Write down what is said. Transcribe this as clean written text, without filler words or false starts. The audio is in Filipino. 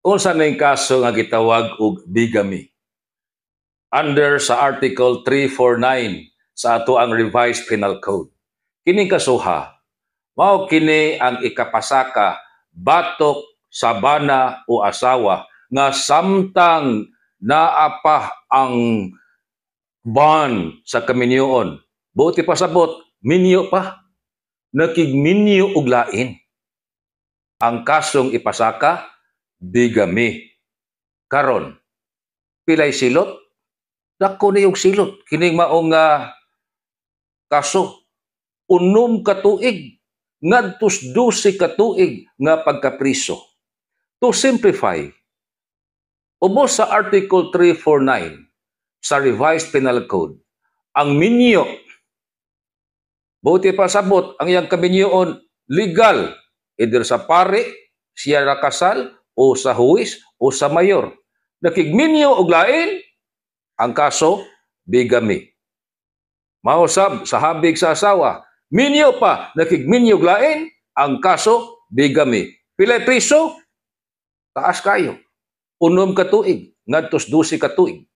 Unsa ning kaso nga gitawag og bigamy? Under sa Article 349 sa ato ang Revised Penal Code. Kining kasuha, mao kini ang ikapasaka batok sa bana o asawa nga samtang naa pa ang bond sa kaminyoon. Buti pasabot, minyo pa. Nakigminyo og lain. Ang kasong ipasaka, bigamy. Karon, pilay silot? Dako na yung silot. Kining maong kaso, 6 ka tuig, ngadtos 12 ka tuig nga pagkapriso. To simplify, ubos sa Article 349 sa Revised Penal Code, ang minyo, buti pasabot, ang iyang kaminyoon legal, either sa pare, siya nakasal, o sa huwis, o sa mayor. Nakigminyo og lain, ang kaso, bigamy. Mausab sa habig sa asawa, minyo pa, nakigminyo og lain, ang kaso, bigamy. Pilay priso, taas kayo. 6 ka tuig, ngadtos 12 ka tuig.